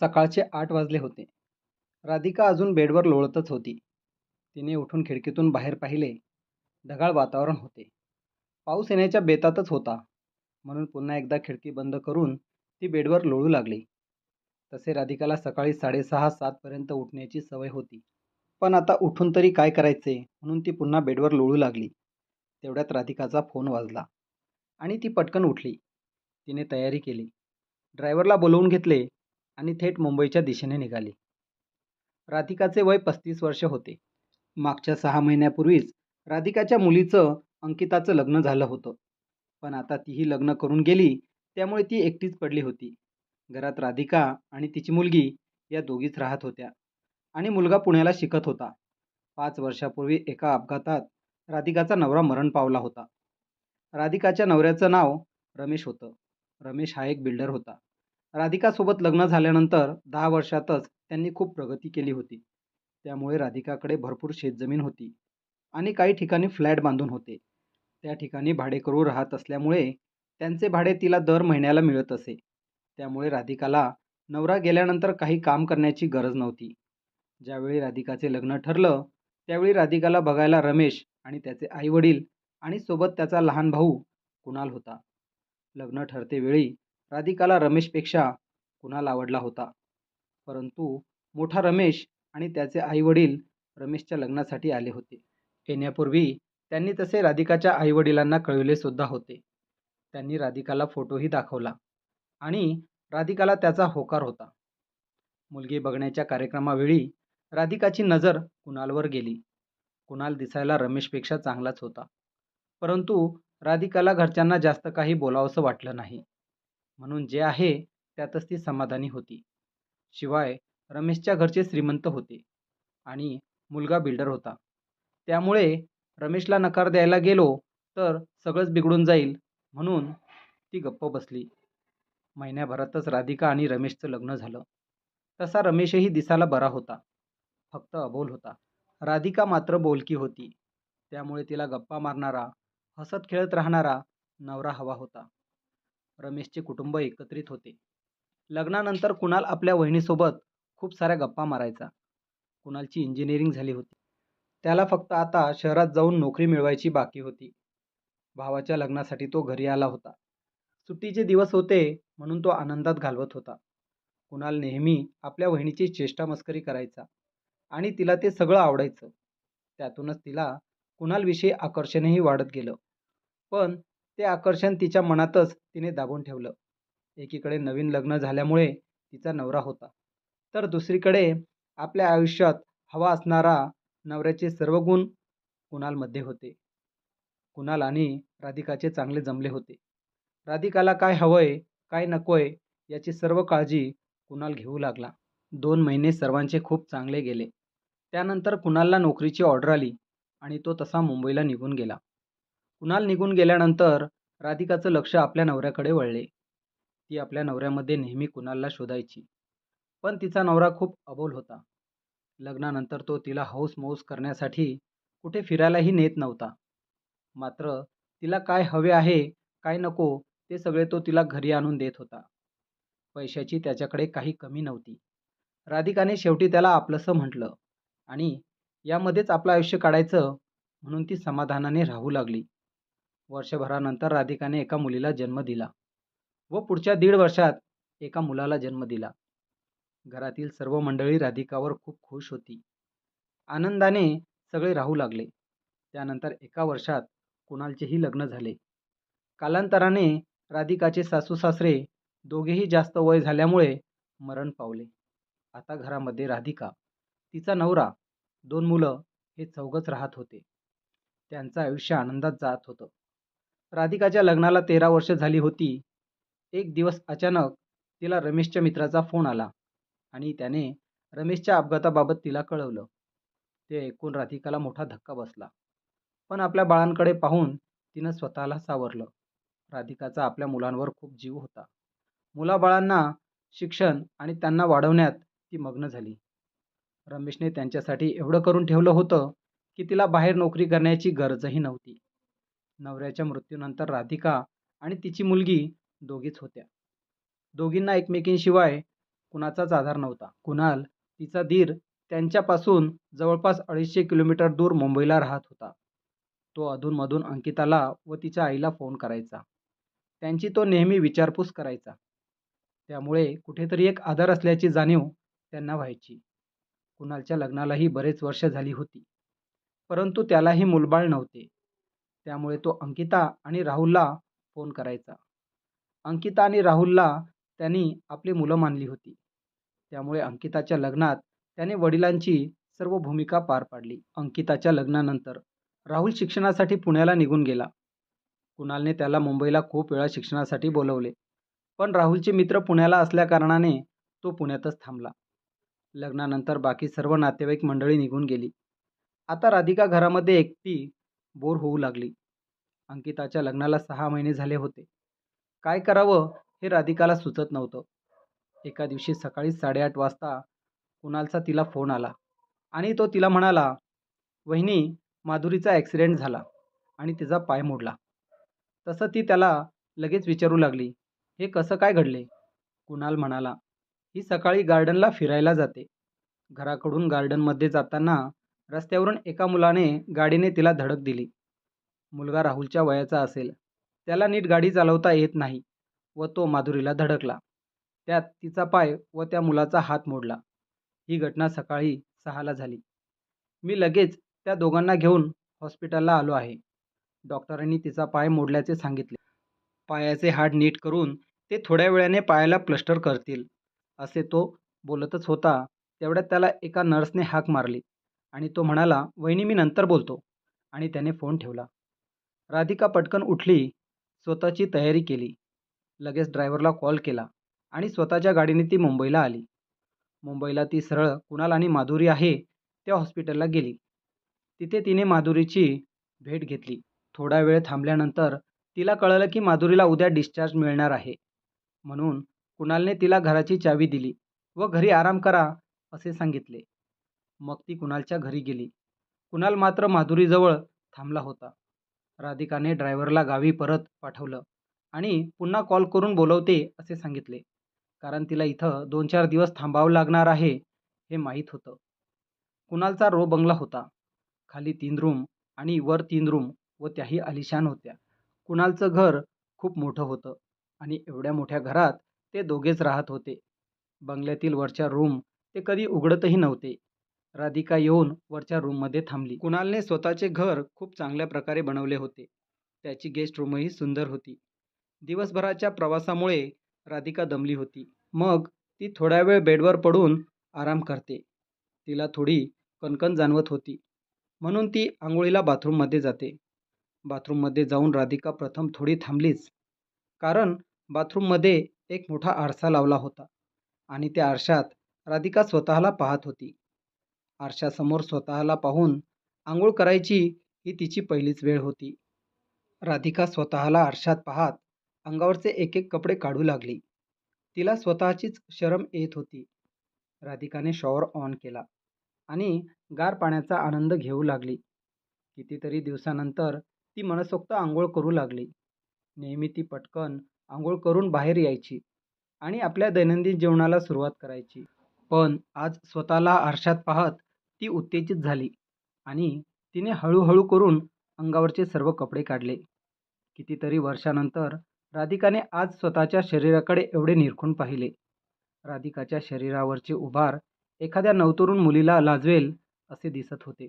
सकाळचे 8 वाजले होते. राधिका अजून बेडवर लोळतच होती. तिने उठून खिडकीतून बाहेर पाहिले. ढगाळ वातावरण होते. पाऊस येण्याच्या बेतातच होता. म्हणून पुन्हा एकदा खिडकी बंद करून ती बेडवर लोळू लागली. तसे राधिकाला सकाळी 6:30-7 पर्यंत उठण्याची सवय होती. पण आता उठून तरी काय करायचे म्हणून ती पुन्हा बेडवर लोळू लागली. तेवढ्यात राधिकाचा फोन वाजला आणि ती पटकन उठली. तिने तयारी केली. ड्रायव्हरला बोलवून घेतले आणि थेट मुंबईच्या दिशेने निघाली. राधिकाचे वय 35 वर्ष होते. मागच्या 6 महिन्यापूर्वीच राधिकाच्या मुलीचं अंकिताचं लग्न झालं होतं. पण आता तीही लग्न करून गेली, त्यामुळे ती एकटीच पडली होती. घरात राधिका आणि तिची मुलगी या दोघीच राहत होत्या आणि मुलगा पुण्याला शिकत होता. 5 वर्षापूर्वी एका अपघातात राधिकाचा नवरा मरण पावला होता. राधिकाच्या नवऱ्याचं नाव रमेश होतं. रमेश हा एक बिल्डर होता. राधिकासोबत लग्न झाल्यानंतर 10 वर्षातच त्यांनी खूप प्रगती केली होती. त्यामुळे राधिकाकडे भरपूर शेतजमीन होती आणि काही ठिकाणी फ्लॅट बांधून होते. त्या ठिकाणी भाडेकरू राहत असल्यामुळे त्यांचे भाडे तिला दर महिन्याला मिळत असे. त्यामुळे राधिकाला नवरा गेल्यानंतर काही काम करण्याची गरज नव्हती. ज्यावेळी राधिकाचे लग्न ठरलं, त्यावेळी राधिकाला बघायला रमेश आणि त्याचे आई-वडील आणि सोबत त्याचा लहान भाऊ कुणाल होता. लग्न ठरतेवेळी राधिकाला रमेशपेक्षा कुणाल आवडला होता. परंतु मोठा रमेश आणि त्याचे आई-वडील रमेशच्या लग्नासाठी आले होते. येण्यापूर्वी त्यांनी तसे राधिकाच्या आई-वडिलांना कळविले सुद्धा होते. त्यांनी राधिकाला फोटोही दाखवला आणि राधिकाला त्याचा होकार होता. मुलगी बघण्याच्या कार्यक्रमावेळी राधिकाची नजर कुणालवर गेली. कुणाल दिसायला रमेशपेक्षा चांगलाच होता. परंतु राधिकाला घरच्यांना जास्त काही बोलावंसं वाटलं नाही. म्हणून जे आहे त्यातच ती समाधानी होती. शिवाय रमेशच्या घरचे श्रीमंत होते आणि मुलगा बिल्डर होता. त्यामुळे रमेशला नकार द्यायला गेलो तर सगळंच बिघडून जाईल म्हणून ती गप्प बसली. महिन्याभरातच राधिका आणि रमेशचं लग्न झालं. तसा रमेशही दिसायला बरा होता, फक्त अबोल होता. राधिका मात्र बोलकी होती. त्यामुळे तिला गप्पा मारणारा, हसत खेळत राहणारा नवरा हवा होता. रमेशचे कुटुंब एकत्रित होते. लग्नानंतर कुणाल आपल्या वहिनीसोबत खूप साऱ्या गप्पा मारायचा. कुणालची इंजिनिअरिंग झाली होती. त्याला फक्त आता शहरात जाऊन नोकरी मिळवायची बाकी होती. भावाच्या लग्नासाठी तो घरी आला होता. सुट्टीचे दिवस होते म्हणून तो आनंदात घालवत होता. कुणाल नेहमी आपल्या वहिनीची चेष्टा मस्करी करायचा आणि तिला ते सगळं आवडायचं. त्यातूनच तिला कुणालविषयी आकर्षणही वाढत गेलं. पण ते आकर्षण तिच्या मनातच तिने दाबून ठेवलं. एकीकडे नवीन लग्न झाल्यामुळे तिचा नवरा होता, तर दुसरीकडे आपल्या आयुष्यात हवा असणारा नवऱ्याचे सर्व गुण कुणालमध्ये होते. कुणाल आणि राधिकाचे चांगले जमले होते. राधिकाला काय हवंय, काय नकोय याची सर्व काळजी कुणाल घेऊ लागला. 2 महिने सर्वांचे खूप चांगले गेले. त्यानंतर कुणालला नोकरीची ऑर्डर आली आणि तो तसा मुंबईला निघून गेला. कुणाल निघून गेल्यानंतर राधिकाचं लक्ष आपल्या नवऱ्याकडे वळले. ती आपल्या नवऱ्यामध्ये नेहमी कुणालला शोधायची. पण तिचा नवरा खूप अबोल होता. लग्नानंतर तो तिला हौस-मौज करण्यासाठी कुठे फिरायलाही नेत नव्हता. मात्र तिला काय हवे आहे, काय नको ते सगळे तो तिला घरी आणून देत होता. पैशाची त्याच्याकडे काही कमी नव्हती. राधिकाने शेवटी त्याला आपलंसं म्हटलं आणि यामध्येच आपलं आयुष्य काढायचं म्हणून ती समाधानाने राहू लागली. वर्षभरानंतर राधिकाने एका मुलीला जन्म दिला व पुढच्या 1.5 वर्षात एका मुलाला जन्म दिला. घरातील सर्व मंडळी राधिकावर खूप खुश होती. आनंदाने सगळे राहू लागले. त्यानंतर एका वर्षात कुणालचेही लग्न झाले. कालांतराने राधिकाचे सासू-सासरे दोघेही जास्त वय झाल्यामुळे मरण पावले. आता घरामध्ये राधिका, तिचा नवरा, 2 मुलं हे चौघच राहत होते. त्यांचं आयुष्य आनंदात जात होतं. राधिकाच्या लग्नाला 13 वर्ष झाली होती. एक दिवस अचानक तिला रमेशच्या मित्राचा फोन आला आणि त्याने रमेशच्या अपघाताबाबत तिला कळवलं. ते ऐकून राधिकाला मोठा धक्का बसला. पण आपल्या बाळांकडे पाहून तिनं स्वतःला सावरलं. राधिकाचा आपल्या मुलांवर खूप जीव होता. मुलाबाळांना शिक्षण आणि त्यांना वाढवण्यात ती मग्न झाली. रमेशने त्यांच्यासाठी एवढं करून ठेवलं होतं की तिला बाहेर नोकरी करण्याची गरजही नव्हती. नवऱ्याच्या मृत्यूनंतर राधिका आणि तिची मुलगी दोघीच होत्या. दोघींना एकमेकींशिवाय कुणाचाच आधार नव्हता. कुणाल, तिचा दीर त्यांच्यापासून जवळपास 250 किलोमीटर दूर मुंबईला राहत होता. तो अधूनमधून अंकिताला व तिच्या आईला फोन करायचा. त्यांची तो नेहमी विचारपूस करायचा. त्यामुळे कुठेतरी एक आधार असल्याची जाणीव त्यांना व्हायची. कुणालच्या लग्नालाही बरेच वर्ष झाली होती. परंतु त्यालाही मूलबाळ नव्हते. त्यामुळे तो अंकिता आणि राहुलला फोन करायचा. अंकिता आणि राहुलला त्यांनी आपली मुलं मानली होती. त्यामुळे अंकिताच्या लग्नात त्याने वडिलांची सर्व भूमिका पार पाडली. अंकिताच्या लग्नानंतर राहुल शिक्षणासाठी पुण्याला निघून गेला. कुणालने त्याला मुंबईला खूप वेळा शिक्षणासाठी बोलवले. पण राहुलचे मित्र पुण्याला असल्याकारणाने तो पुण्यातच थांबला. लग्नानंतर बाकी सर्व नातेवाईक मंडळी निघून गेली. आता राधिका घरामध्ये एकटी बोर होऊ लागली. अंकिताच्या लग्नाला 6 महिने झाले होते. काय करावं हे राधिकाला सुचत नव्हतं. एका दिवशी सकाळी 8:30 वाजता कुणालचा तिला फोन आला आणि तो तिला म्हणाला, "वहिनी, माधुरीचा ॲक्सिडेंट झाला आणि तिचा पाय मोडला." तसं ती त्याला लगेच विचारू लागली, "हे कसं काय घडले?" कुणाल म्हणाला, "ही सकाळी गार्डनला फिरायला जाते. घराकडून गार्डनमध्ये जाताना रस्त्यावरून एका मुलाने गाडीने तिला धडक दिली. मुलगा राहुलच्या वयाचा असेल. त्याला नीट गाडी चालवता येत नाही व तो माधुरीला धडकला. त्यात तिचा पाय व त्या मुलाचा हात मोडला. ही घटना सकाळी 6ला झाली. मी लगेच त्या दोघांना घेऊन हॉस्पिटलला आलो आहे. डॉक्टरांनी तिचा पाय मोडल्याचे सांगितले. पायाचे हाड नीट करून ते थोड्या वेळाने पायाला प्लास्टर करतील." असे तो बोलतच होता. तेवढ्यात त्याला एका नर्सने हाक मारली आणि तो म्हणाला, "वहिनी, मी नंतर बोलतो." आणि त्याने फोन ठेवला. राधिका पटकन उठली, स्वतःची तयारी केली. लगेच ड्रायव्हरला कॉल केला आणि स्वतःच्या गाडीने ती मुंबईला आली. मुंबईला ती सरळ कुणाल आणि माधुरी आहे त्या हॉस्पिटलला गेली. तिथे तिने माधुरीची भेट घेतली. थोडा वेळ थांबल्यानंतर तिला कळलं की माधुरीला उद्या डिस्चार्ज मिळणार आहे. म्हणून कुणालने तिला घराची चावी दिली व घरी आराम करा असे सांगितले. मग ती कुणालच्या घरी गेली. कुणाल मात्र माधुरीजवळ थांबला होता. राधिकाने ड्रायव्हरला गावी परत पाठवलं आणि पुन्हा कॉल करून बोलवते असे सांगितले. कारण तिला इथं 2-4 दिवस थांबावं लागणार आहे हे माहीत होतं. कुणालचा रो बंगला होता. खाली 3 रूम आणि वर 3 रूम व त्याही आलिशान होत्या. कुणालचं घर खूप मोठं होतं आणि एवढ्या मोठ्या घरात ते दोघेच राहत होते. बंगल्यातील वरच्या रूम ते कधी उघडतही नव्हते. राधिका येऊन वरच्या रूममध्ये थांबली. कुणालने स्वतःचे घर खूप चांगल्या प्रकारे बनवले होते. त्याची गेस्ट रूमही सुंदर होती. दिवसभराच्या प्रवासामुळे राधिका दमली होती. मग ती थोडा वेळ बेडवर पडून आराम करते. तिला थोडी कणकण जाणवत होती. म्हणून ती अंघोळीला बाथरूममध्ये जाते. बाथरूममध्ये जाऊन राधिका प्रथम थोडी थांबलीच. कारण बाथरूममध्ये एक मोठा आरसा लावला होता आणि त्या आरशात राधिका स्वतःला पाहत होती. आरशासमोर स्वतःला पाहून अंघोळ करायची ही तिची पहिलीच वेळ होती. राधिका स्वतःला आरशात पाहत अंगावरचे एक एक कपडे काढू लागली. तिला स्वतःचीच शरम येत होती. राधिकाने शॉवर ऑन केला आणि गार पाण्याचा आनंद घेऊ लागली. कितीतरी दिवसानंतर ती मनसोक्त अंघोळ करू लागली. नेहमी ती पटकन अंघोळ करून बाहेर यायची आणि आपल्या दैनंदिन जीवनाला सुरुवात करायची. पण आज स्वतःला आरशात पाहत ती उत्तेजित झाली आणि तिने हळूहळू करून अंगावरचे सर्व कपडे काढले. कितीतरी वर्षानंतर राधिकाने आज स्वतःच्या शरीराकडे एवढे निरखून पाहिले. राधिकाच्या शरीरावरचे उभार एखाद्या नवतरुण मुलीला लाजवेल असे दिसत होते.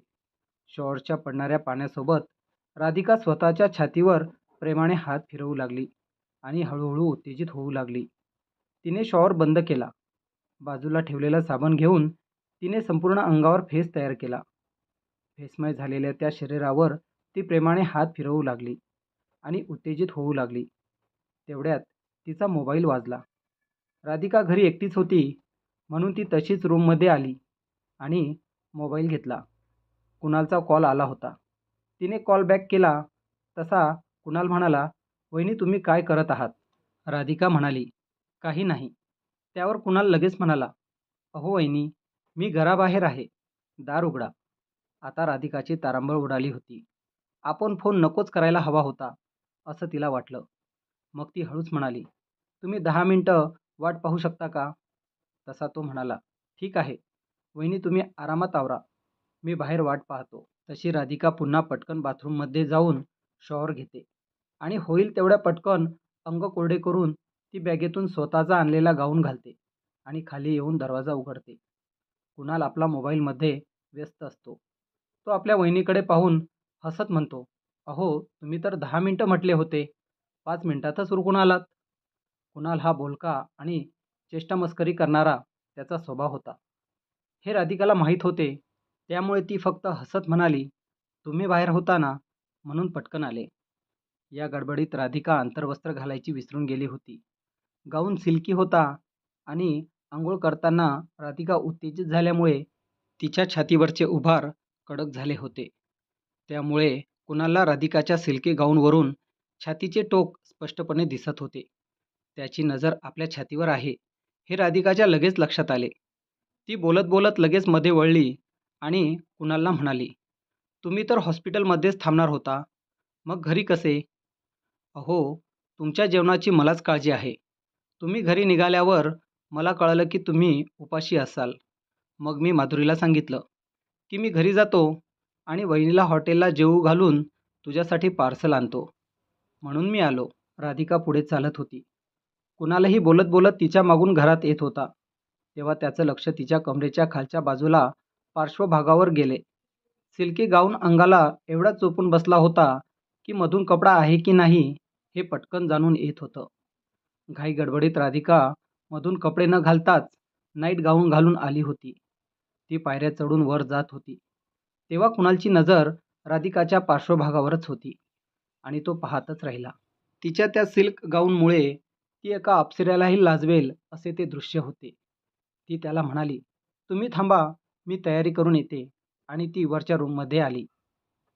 शॉवरच्या पडणाऱ्या पाण्यासोबत राधिका स्वतःच्या छातीवर प्रेमाने हात फिरवू लागली आणि हळूहळू उत्तेजित होऊ लागली. तिने शॉवर बंद केला. बाजूला ठेवलेला साबण घेऊन तिने संपूर्ण अंगावर फेस तयार केला. फेसमय झालेल्या त्या शरीरावर ती प्रेमाने हात फिरवू लागली आणि उत्तेजित होऊ लागली. तेवढ्यात तिचा मोबाईल वाजला. राधिका घरी एकटीच होती म्हणून ती तशीच रूममध्ये आली आणि मोबाईल घेतला. कुणालचा कॉल आला होता. तिने कॉल बॅक केला तसा कुणाल म्हणाला, "वहिनी, तुम्ही काय करत आहात?" राधिका म्हणाली, "काही नाही." त्यावर कुणाल लगेच म्हणाला, "अहो वहिनी, मी घराबाहेर आहे. दार उघडा." आता राधिकाची तारांबळ उडाली होती. आपण फोन नकोच करायला हवा होता असं तिला वाटलं. मग ती हळूच म्हणाली, "तुम्ही 10 मिनिटं वाट पाहू शकता का?" तसा तो म्हणाला, "ठीक आहे. वहिनी तुम्ही आरामात आवरा. मी बाहेर वाट पाहतो." तशी राधिका पुन्हा पटकन बाथरूममध्ये जाऊन शॉवर घेते आणि होईल तेवढ्या पटकन अंग कोरडे करून ती बॅगेतून स्वतःचा आणलेला गाऊन घालते आणि खाली येऊन दरवाजा उघडते. कुणाल आपला मोबाईलमध्ये व्यस्त असतो. तो आपल्या वहिनीकडे पाहून हसत म्हणतो, "अहो, तुम्ही तर 10 मिनिटं म्हटले होते. 5 मिनिटातच उरकून आलात." कुणाल हा बोलका आणि चेष्टामस्करी करणारा त्याचा स्वभाव होता. हे राधिकाला माहीत होते. त्यामुळे ती फक्त हसत म्हणाली, "तुम्ही बाहेर होता ना, म्हणून पटकन आले." या गडबडीत राधिका अंतर्वस्त्र घालायची विसरून गेली होती. गाऊन सिल्की होता आणि अंघोळ करताना राधिका उत्तेजित झाल्यामुळे तिच्या छातीवरचे उभार कडक झाले होते. त्यामुळे कुणालला राधिकाच्या सिल्की गाऊनवरून छातीचे टोक स्पष्टपणे दिसत होते. त्याची नजर आपल्या छातीवर आहे, हे राधिकाच्या लगेच लक्षात आले. ती बोलत बोलत लगेच मध्ये वळली आणि कुणालला म्हणाली, "तुम्ही तर हॉस्पिटलमध्येच थांबणार होता. मग घरी कसे?" "अहो, तुमच्या जेवणाची मलाच काळजी आहे. तुम्ही घरी निघाल्यावर मला कळलं की तुम्ही उपाशी असाल. मग मी माधुरीला सांगितलं की मी घरी जातो आणि वहिनीला हॉटेलला जेवू घालून तुझ्यासाठी पार्सल आणतो. म्हणून मी आलो." राधिका पुढे चालत होती. कुणालही बोलत बोलत तिच्या मागून घरात येत होता. तेव्हा त्याचं लक्ष तिच्या कमरेच्या खालच्या बाजूला पार्श्वभागावर गेले. सिल्की गाऊन अंगाला एवढा चोपून बसला होता की मधून कपडा आहे की नाही हे पटकन जाणून येत होतं. घाई गडबडीत राधिका मधून कपडे न घालताच नाईट गाऊन घालून आली होती. ती पायऱ्या चढून वर जात होती. तेव्हा कुणालची नजर राधिकाच्या पार्श्वभागावरच होती आणि तो पाहतच राहिला. तिच्या त्या सिल्क गाऊनमुळे ती एका अप्सऱ्यालाही लाजवेल असे ते दृश्य होते. ती त्याला म्हणाली, "तुम्ही थांबा, मी तयारी करून येते." आणि ती वरच्या रूममध्ये आली.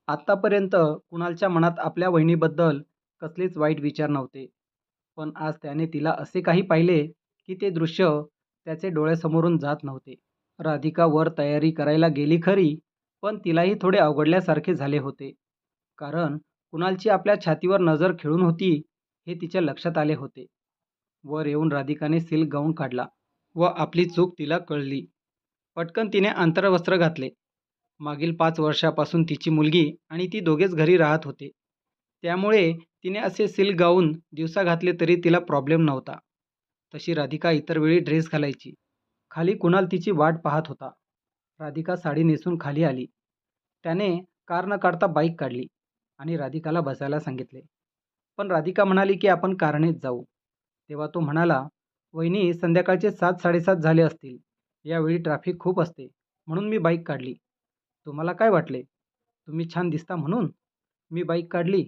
आत्तापर्यंत कुणालच्या मनात आपल्या वहिनीबद्दल कसलेच वाईट विचार नव्हते. पण आज त्याने तिला असे काही पाहिले की ते दृश्य त्याचे डोळ्यासमोरून जात नव्हते. राधिका वर तयारी करायला गेली खरी, पण तिलाही थोडे अवघडल्यासारखे झाले होते. कारण कुणालची आपल्या छातीवर नजर खिळून होती हे तिच्या लक्षात आले होते. वर येऊन राधिकाने सिल्क गाऊन काढला व आपली चूक तिला कळली. पटकन तिने अंतर्वस्त्र घातले. मागील 5 वर्षापासून तिची मुलगी आणि ती दोघेच घरी राहत होते. त्यामुळे तिने असे सिल्क गाऊन दिवसा घातले तरी तिला प्रॉब्लेम नव्हता. तशी राधिका इतर वेळी ड्रेस घालायची. खाली कुणाल तिची वाट पाहत होता. राधिका साडी नेसून खाली आली. त्याने कार न काढता बाईक काढली आणि राधिकाला बसायला सांगितले. पण राधिका म्हणाली की आपण कारनेच जाऊ. तेव्हा तो म्हणाला, "वहिनी संध्याकाळचे 7:00-7:30 झाले असतील. यावेळी ट्रॅफिक खूप असते, म्हणून मी बाईक काढली. तुम्हाला काय वाटले? तुम्ही छान दिसता म्हणून मी बाईक काढली."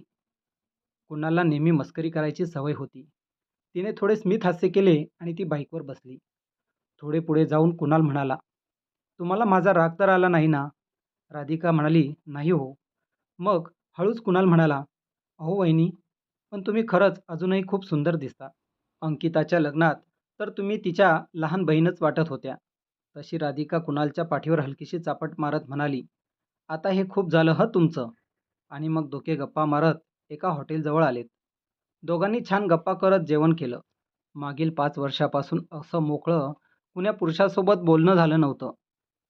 कुणालला नेहमी मस्करी करायची सवय होती. तिने थोडे स्मित हास्य केले आणि ती बाईकवर बसली. थोडे पुढे जाऊन कुणाल म्हणाला, "तुम्हाला माझा राग तर आला नाही ना?" राधिका म्हणाली, "नाही हो." मग हळूच कुणाल म्हणाला, "अहो वहिनी, पण तुम्ही खरंच अजूनही खूप सुंदर दिसता. अंकिताच्या लग्नात तर तुम्ही तिच्या लहान बहीणच वाटत होत्या." तशी राधिका कुणालच्या पाठीवर हलकीशी चापट मारत म्हणाली, "आता हे खूप झालं हं तुमचं." आणि मग दोघे गप्पा मारत एका हॉटेलजवळ आलेत. दोघांनी छान गप्पा करत जेवण केलं. मागील 5 वर्षापासून असं मोकळं कुण्या पुरुषासोबत बोलणं झालं नव्हतं,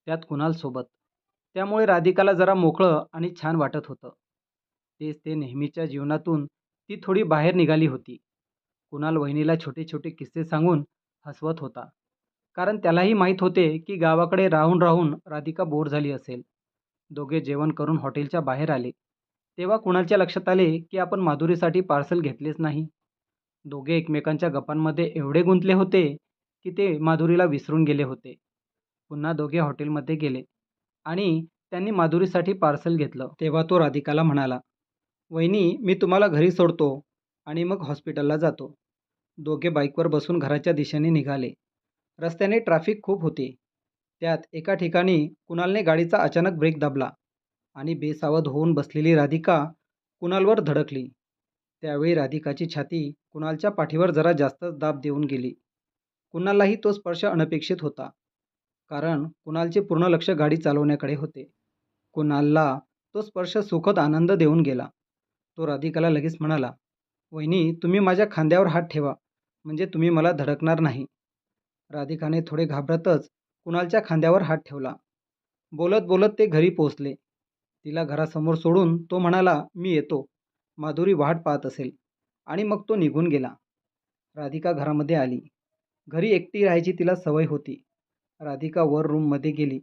त्यात कुणालसोबत. त्यामुळे राधिकाला जरा मोकळं आणि छान वाटत होतं. तेच ते नेहमीच्या जीवनातून ती थोडी बाहेर निघाली होती. कुणाल वहिनीला छोटे छोटे किस्से सांगून हसवत होता. कारण त्यालाही माहीत होते की गावाकडे राहून राहून राधिका बोर झाली असेल. दोघे जेवण करून हॉटेलच्या बाहेर आले. तेव्हा कुणालच्या लक्षात आले की आपण माधुरीसाठी पार्सल घेतलेच नाही. दोघे एकमेकांच्या गप्पांमध्ये एवढे गुंतले होते की ते माधुरीला विसरून गेले होते. पुन्हा दोघे हॉटेलमध्ये गेले आणि त्यांनी माधुरीसाठी पार्सल घेतलं. तेव्हा तो राधिकाला म्हणाला, "वहिनी मी तुम्हाला घरी सोडतो आणि मग हॉस्पिटलला जातो." दोघे बाईकवर बसून घराच्या दिशेने निघाले. रस्त्याने ट्रॅफिक खूप होते. त्यात एका ठिकाणी कुणालने गाडीचा अचानक ब्रेक दाबला आणि बेसावध होऊन बसलेली राधिका कुणालवर धडकली. त्यावेळी राधिकाची छाती कुणालच्या पाठीवर जरा जास्तच दाब देऊन गेली. कुणाललाही तो स्पर्श अनपेक्षित होता. कारण कुणालचे पूर्ण लक्ष गाडी चालवण्याकडे होते. कुणालला तो स्पर्श सुखद आनंद देऊन गेला. तो राधिकाला लगेच म्हणाला, "वहिनी तुम्ही माझ्या खांद्यावर हात ठेवा, म्हणजे तुम्ही मला धडकणार नाही." राधिकाने थोडे घाबरतच कुणालच्या खांद्यावर हात ठेवला. बोलत बोलत ते घरी पोहोचले. तिला घरासमोर सोडून तो म्हणाला, "मी येतो." माधुरी वाट पाहत असेल आणि मग तो निघून गेला. राधिका घरामध्ये आली. घरी एकटी राहायची तिला सवय होती. राधिका वर रूममध्ये गेली.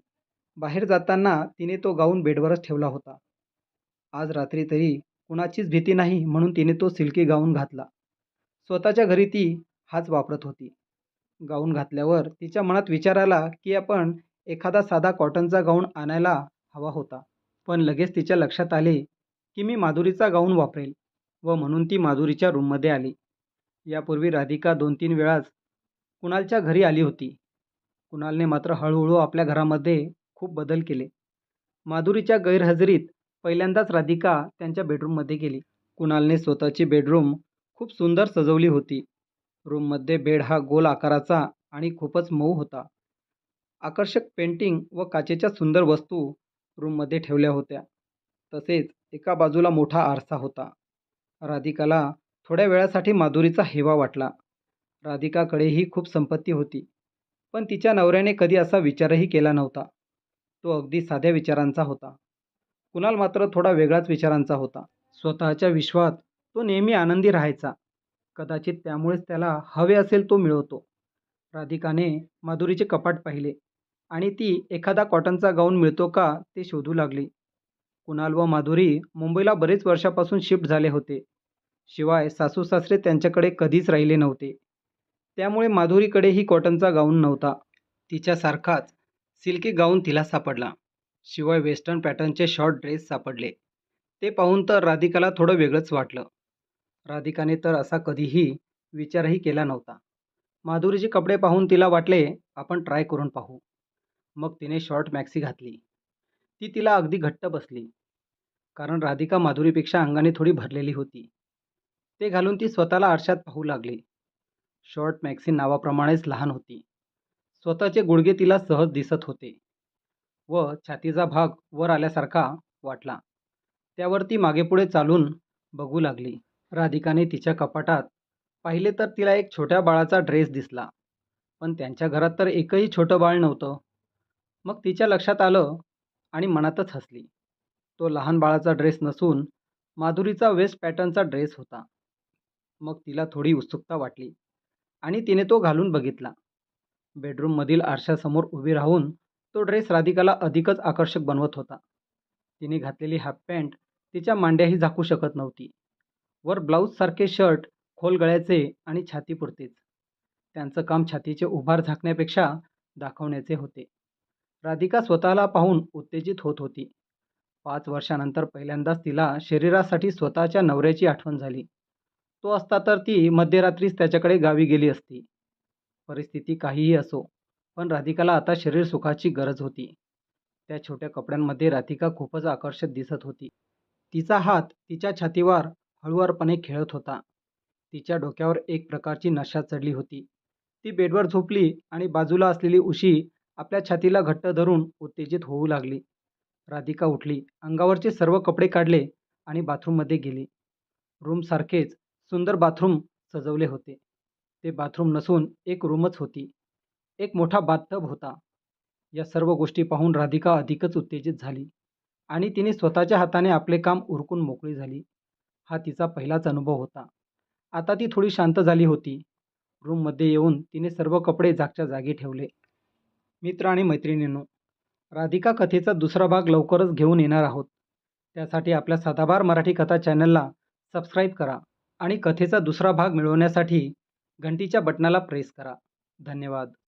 बाहेर जाताना तिने तो गाऊन बेडवरच ठेवला होता. आज रात्री तरी कुणाचीच भीती नाही म्हणून तिने तो सिल्की गाऊन घातला. स्वतःच्या घरी ती हाच वापरत होती. गाऊन घातल्यावर तिच्या मनात विचार आला की आपण एखादा साधा कॉटनचा गाऊन आणायला हवा होता. पण लगेच तिच्या लक्षात आले की मी माधुरीचा गाऊन वापरेल व म्हणून ती माधुरीच्या रूममध्ये आली. यापूर्वी राधिका 2-3 वेळाच कुणालच्या घरी आली होती. कुणालने मात्र हळूहळू आपल्या घरामध्ये खूप बदल केले. माधुरीच्या गैरहजेरीत पहिल्यांदाच राधिका त्यांच्या बेडरूममध्ये गेली. कुणालने स्वतःची बेडरूम खूप सुंदर सजवली होती. रूममध्ये बेड हा गोल आकाराचा आणि खूपच मऊ होता. आकर्षक पेंटिंग व काचेच्या सुंदर वस्तू रूममध्ये ठेवल्या होत्या. तसेच एका बाजूला मोठा आरसा होता. राधिकाला थोड्या वेळासाठी माधुरीचा हेवा वाटला. राधिकाकडेही खूप संपत्ती होती. पण तिच्या नवऱ्याने कधी असा विचारही केला नव्हता. तो अगदी साध्या विचारांचा होता. कुणाल मात्र थोडा वेगळाच विचारांचा होता. स्वतःच्या विश्वात तो नेहमी आनंदी राहायचा. कदाचित त्यामुळेच त्याला हवे असेल तो मिळवतो. राधिकाने माधुरीचे कपाट पाहिले आणि ती एखादा कॉटनचा गाऊन मिळतो का ते शोधू लागली. कुणाल व माधुरी मुंबईला बरेच वर्षापासून शिफ्ट झाले होते. शिवाय सासू सासरे त्यांच्याकडे कधीच राहिले नव्हते. त्यामुळे माधुरीकडेही कॉटनचा गाऊन नव्हता. तिच्यासारखाच सिल्की गाऊन तिला सापडला. शिवाय वेस्टर्न पॅटर्नचे शॉर्ट ड्रेस सापडले. ते पाहून तर राधिकाला थोडं वेगळंच वाटलं. राधिकाने तर असा कधीही विचारही केला नव्हता. माधुरीचे कपडे पाहून तिला वाटले आपण ट्राय करून पाहू. मग तिने शॉर्ट मॅक्सी घातली. ती तिला अगदी घट्ट बसली. कारण राधिका माधुरीपेक्षा अंगाने थोडी भरलेली होती. ते घालून ती स्वतःला आरशात पाहू लागली. शॉर्ट मॅक्सी नावाप्रमाणेच लहान होती. स्वतःचे गुडघे तिला सहज दिसत होते व छातीचा भाग वर आल्यासारखा वाटला. त्यावर ती मागेपुढे चालून बघू लागली. राधिकाने तिच्या कपाटात पाहिले तर तिला एक छोट्या बाळाचा ड्रेस दिसला. पण त्यांच्या घरात तर एकही छोटं बाळ नव्हतं. मग तिच्या लक्षात आलं आणि मनातच हसली. तो लहान बाळाचा ड्रेस नसून माधुरीचा वेस्ट पॅटर्नचा ड्रेस होता. मग तिला थोडी उत्सुकता वाटली आणि तिने तो घालून बघितला. बेडरूममधील आरशासमोर उभी राहून तो ड्रेस राधिकाला अधिकच आकर्षक बनवत होता. तिने घातलेली हाफ पॅन्ट तिच्या मांड्याही झाकू शकत नव्हती. वर ब्लाऊजसारखे शर्ट खोल गळ्याचे आणि छातीपुरतेच. त्यांचं काम छातीचे उभार झाकण्यापेक्षा दाखवण्याचे होते. राधिका स्वतःला पाहून उत्तेजित होत होती. 5 वर्षानंतर पहिल्यांदाच तिला शरीरासाठी स्वतःच्या नवऱ्याची आठवण झाली. तो असता तर ती मध्यरात्रीच त्याच्याकडे गावी गेली असती. परिस्थिती काहीही असो, पण राधिकाला आता शरीर सुखाची गरज होती. त्या छोट्या कपड्यांमध्ये राधिका खूपच आकर्षक दिसत होती. तिचा हात तिच्या छातीवर हळुवारपणे खेळत होता. तिच्या डोक्यावर एक प्रकारची नशा चढली होती. ती बेडवर झोपली आणि बाजूला असलेली उशी आपल्या छातीला घट्ट धरून उत्तेजित होऊ लागली. राधिका उठली, अंगावरचे सर्व कपडे काढले आणि बाथरूममध्ये गेली. रूमसारखेच सुंदर बाथरूम सजवले होते. ते बाथरूम नसून एक रूमच होती. एक मोठा बाथटब होता. या सर्व गोष्टी पाहून राधिका अधिकच उत्तेजित झाली आणि तिने स्वतःच्या हाताने आपले काम उरकून मोकळी झाली. हा तिचा पहिलाच अनुभव होता. आता ती थोडी शांत झाली होती. रूममध्ये येऊन तिने सर्व कपडे जागच्या जागी ठेवले. मित्र आणि मैत्रिणींनो, राधिका कथेचा दुसरा भाग लवकरच घेऊन येणार आहोत. त्यासाठी आपल्या सदाबहार मराठी कथा चॅनलला सबस्क्राईब करा आणि कथेचा दुसरा भाग मिळवण्यासाठी घंटीच्या बटनाला प्रेस करा. धन्यवाद.